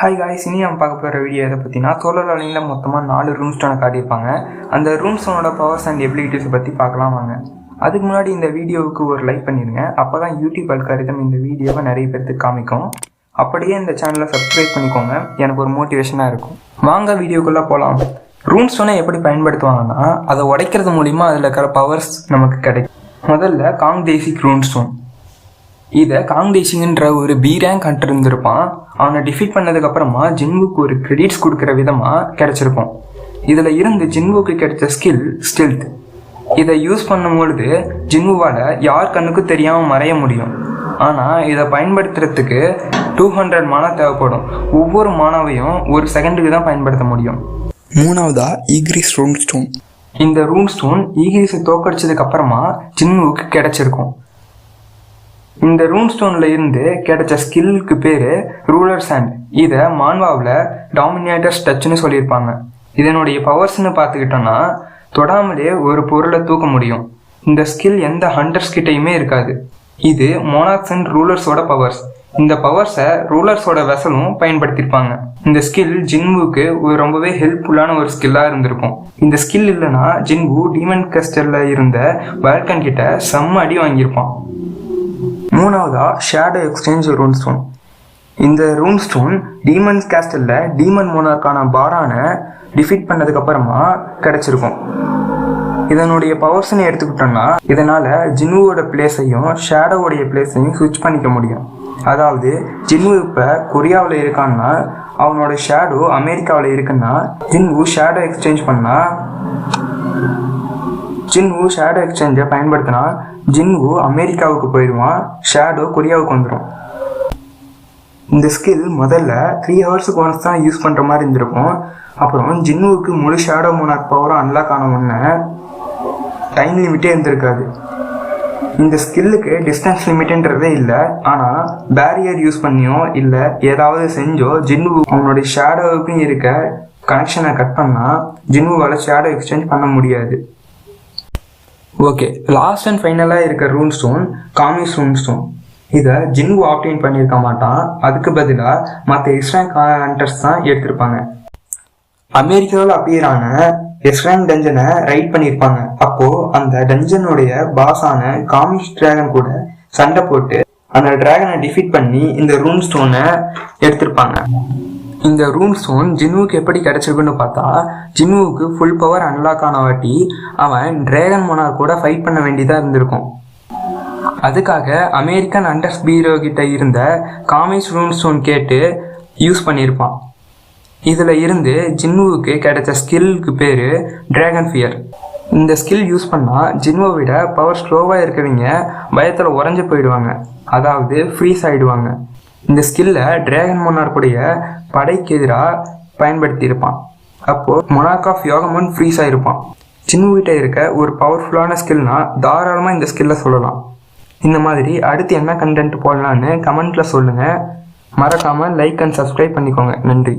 Hi guys, இனி நம்ம பார்க்க போகிற வீடியோ எதை பற்றினா சோலார் லைனில் மொத்தமாக 4 ரூம் ஸ்டோனை காட்டியிருப்பாங்க. அந்த ரூம் ஸ்டோனோட பவர்ஸ் அண்ட் எபிலிட்டிஸை பற்றி பார்க்கலாம் வாங்க. அதுக்கு முன்னாடி இந்த வீடியோவுக்கு ஒரு லைக் பண்ணிடுங்க. அப்போ தான் யூடியூப் அல்காரிதம் இந்த வீடியோவை நிறைய பேருக்கு காமிக்கும். அப்படியே இந்த சேனலை சப்ஸ்கிரைப் பண்ணிக்கோங்க, எனக்கு ஒரு மோட்டிவேஷனாக இருக்கும். வாங்க வீடியோக்குள்ளே போகலாம். ரூம் ஸ்டோனை எப்படி பயன்படுத்துவாங்கன்னா, அதை உடைக்கிறது மூலிமா அதில் இருக்கிற பவர்ஸ் நமக்கு கிடைக்கும். முதல்ல காங்தேசிக் ரூம் ஸ்டோன். இதை காங்தேசிங்கன்ற ஒரு பி ரேங்க் ஹண்டர் இருந்திருப்பான். அவனை டிஃபீட் பண்ணதுக்கப்புறமா ஜின்வுக்கு ஒரு கிரெடிட்ஸ் கொடுக்குற விதமாக கிடைச்சிருக்கும். இதில் இருந்து ஜின்வுக்கு கிடைச்ச ஸ்கில் ஸ்டெல்த். இதை யூஸ் பண்ணும்பொழுது ஜின்வுவால் யார் கண்ணுக்கும் தெரியாமல் மறைய முடியும். ஆனால் இதை பயன்படுத்துறதுக்கு 200 மானா தேவைப்படும். ஒவ்வொரு மானாவையும் ஒரு செகண்டுக்கு தான் பயன்படுத்த முடியும். மூணாவதா ஈகிரிஸ் ரூம் ஸ்டோன். இந்த ரூம் ஸ்டோன் ஈகிரிஸை தோக்கடிச்சதுக்கு அப்புறமா ஜின்வுக்கு கிடைச்சிருக்கும். இந்த ரூம் ஸ்டோன்ல இருந்து கிடைச்ச ஸ்கில்லுக்கு பேரு ரூலர் சாண்ட். இதை மான்வாவில் டாமினேட்டர்ஸ் டச்னு சொல்லியிருப்பாங்க. இதனுடைய பவர்ஸ்ன்னு பார்த்துக்கிட்டோம்னா, தொடாமலே ஒரு பொருளை தூக்க முடியும். இந்த ஸ்கில் எந்த ஹண்டர்ஸ் கிட்டையுமே இருக்காது. இது மோனாக்ஸ் அண்ட் ரூலர்ஸோட பவர்ஸ். இந்த பவர்ஸை ரூலர்ஸோட வெசலும் பயன்படுத்தியிருப்பாங்க. இந்த ஸ்கில் ஜின்வுக்கு ரொம்பவே ஹெல்ப்ஃபுல்லான ஒரு ஸ்கில்லாக இருந்திருக்கும். இந்த ஸ்கில் இல்லைன்னா ஜின்வு டீமன் கஸ்டர்ல இருந்த வல்கன் கிட்ட செம்ம அடி வாங்கியிருப்பான். மூணாவதா ஷேடோ எக்ஸ்சேஞ்ச் ரூன் ஸ்டோன். இந்த ரூன் ஸ்டோன் டீமன்ஸ் கேஸ்டலில் டீமன் மோனார்க்கான பாரானை டிஃபீட் பண்ணதுக்கு அப்புறமா கிடைச்சிருக்கும். இதனுடைய பவர்ஸ்ன்னு எடுத்துக்கிட்டோம்னா, இதனால ஜின்வுவோட பிளேஸையும் ஷேடோவோடைய பிளேஸையும் ஸ்விட்ச் பண்ணிக்க முடியும். அதாவது ஜின்வு இப்போ கொரியாவில் இருக்கான்னா அவனோட ஷேடோ அமெரிக்காவில் இருக்குன்னா ஜின்வு ஷேடோ எக்ஸ்சேஞ்சை பயன்படுத்தினா ஜின்வு அமெரிக்காவுக்கு போயிடுவான், ஷேடோ கொரியாவுக்கு வந்துடும். இந்த ஸ்கில் முதல்ல 3 ஹவர்ஸுக்கு ஒன்ஸ் தான் யூஸ் பண்ணுற மாதிரி இருந்திருக்கும். அப்புறம் ஜின்வுக்கு முழு ஷேடோ மோனார்க் பவரும் அன்லாக் ஆன உடனே டைம் லிமிட்டே இருந்திருக்காது. இந்த ஸ்கில்லுக்கு டிஸ்டன்ஸ் லிமிட்ன்றதே இல்லை. ஆனால் பேரியர் யூஸ் பண்ணியோ இல்லை ஏதாவது செஞ்சோ ஜின்வு அவனுடைய ஷேடோவுக்கும் இருக்க கனெக்ஷனை கட் பண்ணால் ஜின்வுவால் ஷேடோ எக்ஸ்சேஞ்ச் பண்ண முடியாது. ஓகே, லாஸ்ட் அண்ட் ஃபைனலாக இருக்க ரூன் ஸ்டோன் காமிஸ் ரூன் ஸ்டோன். இதை ஜின்வு ஆப்டைன் பண்ணியிருக்க மாட்டான். அதுக்கு பதிலாக மற்ற எஸ்ரேங்க் ஹண்டர்ஸ் தான் எடுத்திருப்பாங்க. அமெரிக்காவில் அப்பியரான எஸ்ரேங்க் டஞ்சனை ரைட் பண்ணியிருப்பாங்க. அப்போது அந்த டஞ்சனுடைய பாஸான காமிஸ் டிராகன் கூட சண்டை போட்டு அந்த டிராகனை டிஃபீட் பண்ணி இந்த ரூன் ஸ்டோனை எடுத்திருப்பாங்க. இந்த ரூம் ஸ்டோன் ஜின்வுக்கு எப்படி கிடைச்சிருக்குன்னு பார்த்தா, ஜின்வுக்கு ஃபுல் பவர் அன்லாக் ஆன வாட்டி அவன் டிராகன் மோனார் கூட ஃபைட் பண்ண வேண்டியதாக இருந்திருக்கும். அதுக்காக அமெரிக்கன் அண்டர்ஸ் பீரோ கிட்ட இருந்த காமிஸ் ரூம் ஸ்டோன் கேட்டு யூஸ் பண்ணியிருப்பான். இதில் இருந்து ஜின்வுக்கு கிடைச்ச ஸ்கில்லுக்கு பேர் டிராகன் ஃபியர். இந்த ஸ்கில் யூஸ் பண்ணால் ஜின்வை விட பவர் ஸ்லோவாக இருக்கிறவங்க பயத்தில் உறைஞ்சு போயிடுவாங்க, அதாவது ஃப்ரீஸ் ஆகிடுவாங்க. இந்த ஸ்கில்லை டிராகன் மோனார்க்குடைய படைக்கு எதிராக பயன்படுத்தியிருப்பான். அப்போது மொனார்க் ஆஃப் யோகமன் ஃப்ரீஸ் ஆகிருப்பான். ஜின்வுகிட்ட இருக்க ஒரு பவர்ஃபுல்லான ஸ்கில்னா தாராளமாக இந்த ஸ்கில்லை சொல்லலாம். இந்த மாதிரி அடுத்து என்ன கண்டென்ட் போடலான்னு கமெண்ட்டில் சொல்லுங்கள். மறக்காமல் லைக் அண்ட் சப்ஸ்கிரைப் பண்ணிக்கோங்க. நன்றி.